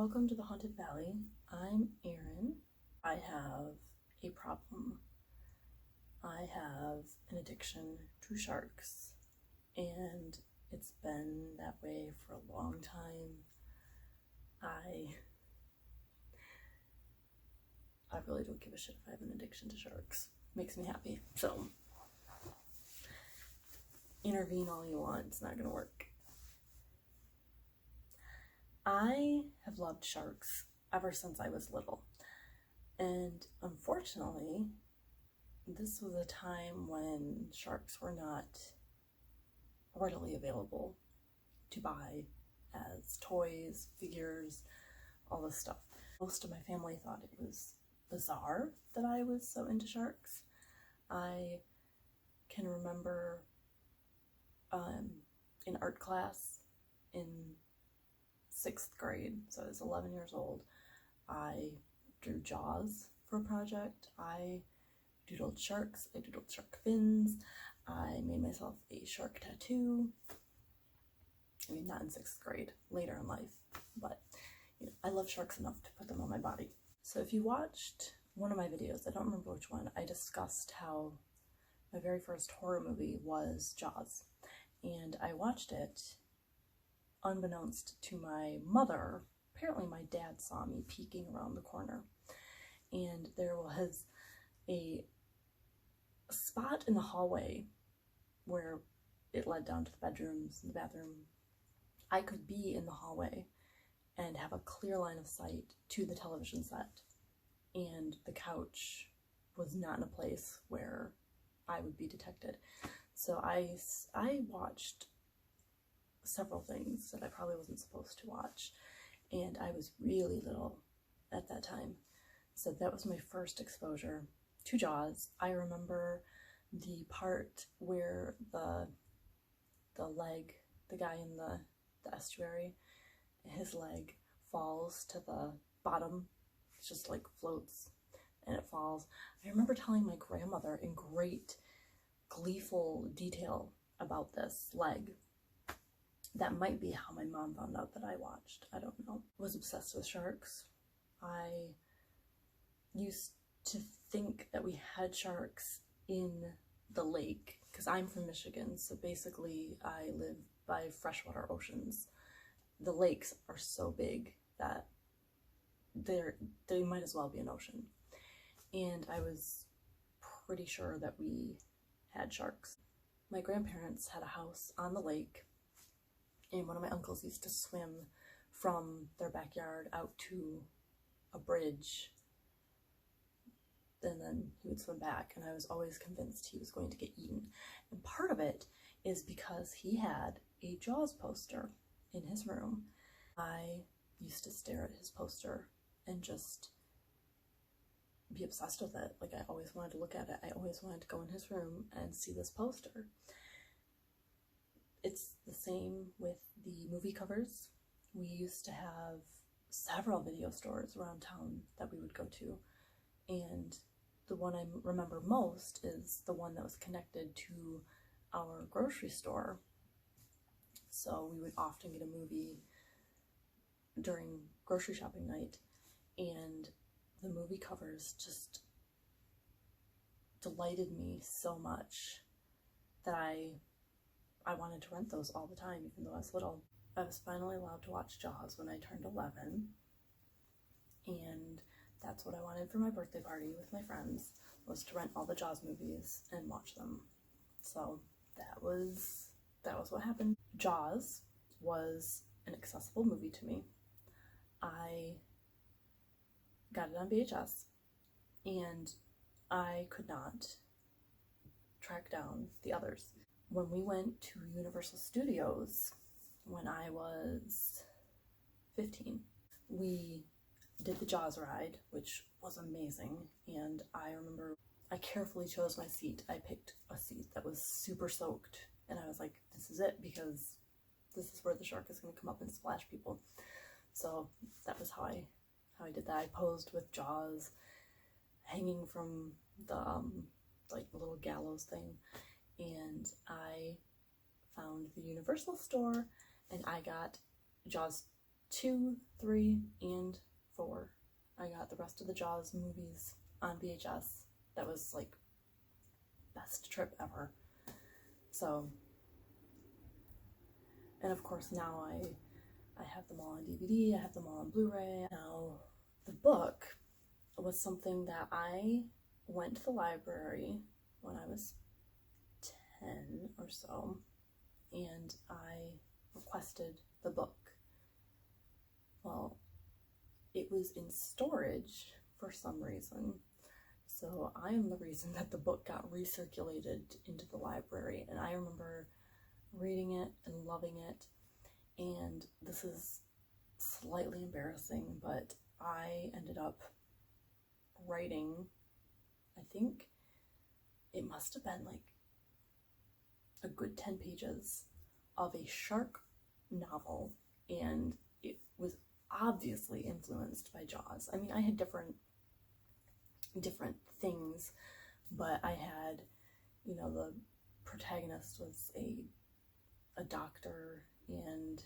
Welcome to the Haunted Valley. I'm Erin. I have a problem. I have an addiction to sharks, and it's been that way for a long time. I really don't give a shit if I have an addiction to sharks. Makes me happy. So intervene all you want, it's not gonna work. I have loved sharks ever since I was little, and unfortunately, this was a time when sharks were not readily available to buy as toys, figures, all this stuff. Most of my family thought it was bizarre that I was so into sharks. I can remember in art class in 6th grade, so I was 11 years old, I drew Jaws for a project. I doodled sharks, I doodled shark fins, I made myself a shark tattoo. I mean, not in 6th grade, later in life, but you know, I love sharks enough to put them on my body. So if you watched one of my videos, I don't remember which one, I discussed how my very first horror movie was Jaws, and I watched it unbeknownst to my mother. Apparently my dad saw me peeking around the corner, and there was a spot in the hallway where it led down to the bedrooms and the bathroom. I could be in the hallway and have a clear line of sight to the television set, and the couch was not in a place where I would be detected. So I watched several things that I probably wasn't supposed to watch, and I was really little at that time. So that was my first exposure to Jaws. I remember the part where the leg, the guy in the estuary, his leg falls to the bottom. It just like floats and it falls. I remember telling my grandmother in great gleeful detail about this leg. That might be how my mom found out that I watched. I don't know. I was obsessed with sharks. I used to think that we had sharks in the lake, because I'm from Michigan, so basically I live by freshwater oceans. The lakes are so big that they might as well be an ocean. And I was pretty sure that we had sharks. My grandparents had a house on the lake, and one of my uncles used to swim from their backyard out to a bridge, and then he would swim back, and I was always convinced he was going to get eaten. And part of it is because he had a Jaws poster in his room. I used to stare at his poster and just be obsessed with it. Like, I always wanted to look at it. I always wanted to go in his room and see this poster. It's the same with the movie covers. We used to have several video stores around town that we would go to, and the one I remember most is the one that was connected to our grocery store. So we would often get a movie during grocery shopping night, and the movie covers just delighted me so much that I wanted to rent those all the time, even though I was little. I was finally allowed to watch Jaws when I turned 11, and that's what I wanted for my birthday party with my friends, was to rent all the Jaws movies and watch them. So that was what happened. Jaws was an accessible movie to me. I got it on VHS, and I could not track down the others. When we went to Universal Studios when I was 15, we did the Jaws ride, which was amazing, and I remember I carefully chose my seat. I picked a seat that was super soaked, and I was like, this is it, because this is where the shark is going to come up and splash people. So that was how I did that. I posed with Jaws hanging from the like little gallows thing, and I found the Universal store, and I got Jaws 2, 3, and 4. I got the rest of the Jaws movies on VHS. That was like best trip ever. So, and of course now I have them all on DVD, I have them all on Blu-ray. Now, the book was something that I went to the library when I was 10 or so, and I requested the book. Well, it was in storage for some reason, so I am the reason that the book got recirculated into the library, and I remember reading it and loving it. And this is slightly embarrassing, but I ended up writing, I think it must have been like a good 10 pages of a shark novel, and it was obviously influenced by Jaws. I mean, I had different things, but I had, the protagonist was a doctor, and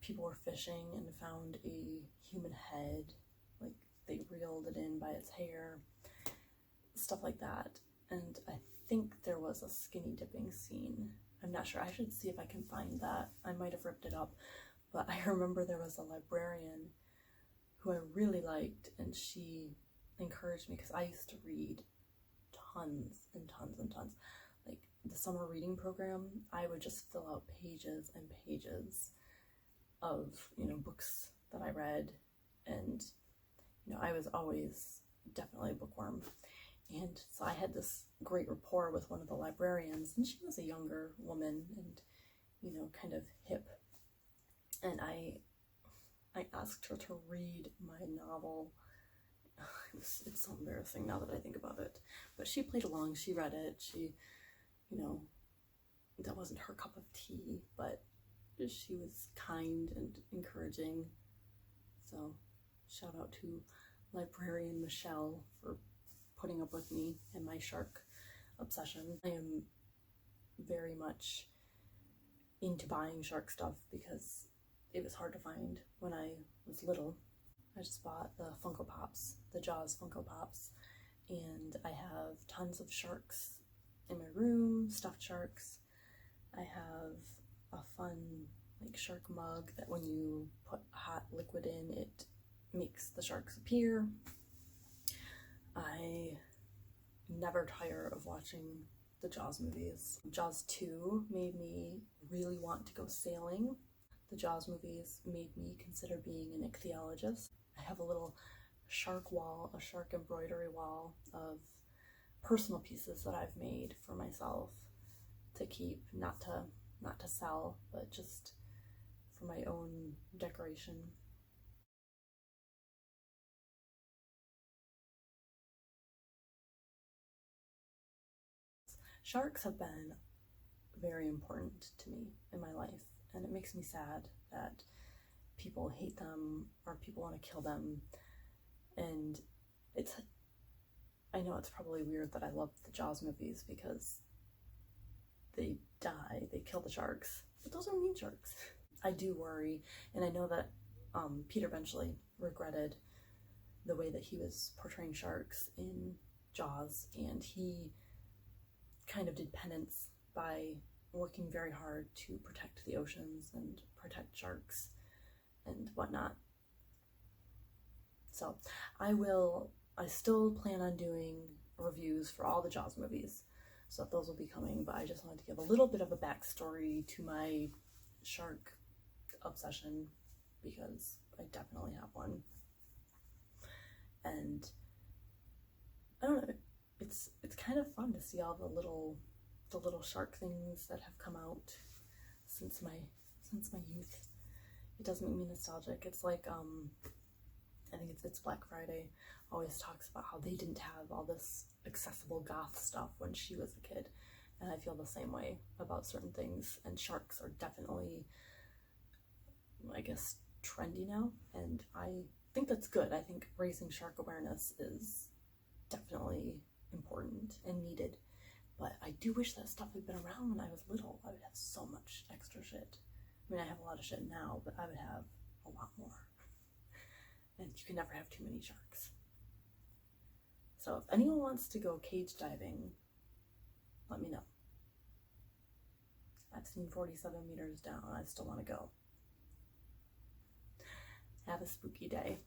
people were fishing and found a human head, like they reeled it in by its hair, stuff like that. And I think there was a skinny dipping scene. I'm not sure. I should see if I can find that. I might have ripped it up, but I remember there was a librarian who I really liked, and she encouraged me because I used to read tons and tons and tons. Like the summer reading program, I would just fill out pages and pages of, books that I read, and, I was always definitely a bookworm. And so I had this great rapport with one of the librarians, and she was a younger woman and, kind of hip. And I asked her to read my novel. It's so embarrassing now that I think about it. But she played along, she read it, she, that wasn't her cup of tea, but she was kind and encouraging. So shout out to librarian Michelle for putting up with me and my shark obsession. I am very much into buying shark stuff because it was hard to find when I was little. I just bought the Funko Pops, the Jaws Funko Pops, and I have tons of sharks in my room, stuffed sharks. I have a fun shark mug that when you put hot liquid in, it makes the sharks appear. I never tire of watching the Jaws movies. Jaws 2 made me really want to go sailing. The Jaws movies made me consider being an ichthyologist. I have a little shark wall, a shark embroidery wall of personal pieces that I've made for myself to keep, not to sell, but just for my own decoration. Sharks have been very important to me in my life, and it makes me sad that people hate them or people want to kill them. And I know it's probably weird that I love the Jaws movies because they die, they kill the sharks, but those are mean sharks. I do worry, and I know that Peter Benchley regretted the way that he was portraying sharks in Jaws, and he kind of did penance by working very hard to protect the oceans and protect sharks and whatnot. So I still plan on doing reviews for all the Jaws movies, so those will be coming, but I just wanted to give a little bit of a backstory to my shark obsession because I definitely have one. And I don't know, it's kind of fun to see all the little shark things that have come out since my youth. It does make me nostalgic. It's like I think it's Black Friday always talks about how they didn't have all this accessible goth stuff when she was a kid, and I feel the same way about certain things, and sharks are definitely, I guess, trendy now, and I think that's good. I think raising shark awareness is definitely important and needed, but I do wish that stuff had been around when I was little. I would have so much extra shit I mean, I have a lot of shit now, but I would have a lot more. And you can never have too many sharks. So if anyone wants to go cage diving, let me know. I've seen 47 meters down. I still want to go. Have a spooky day.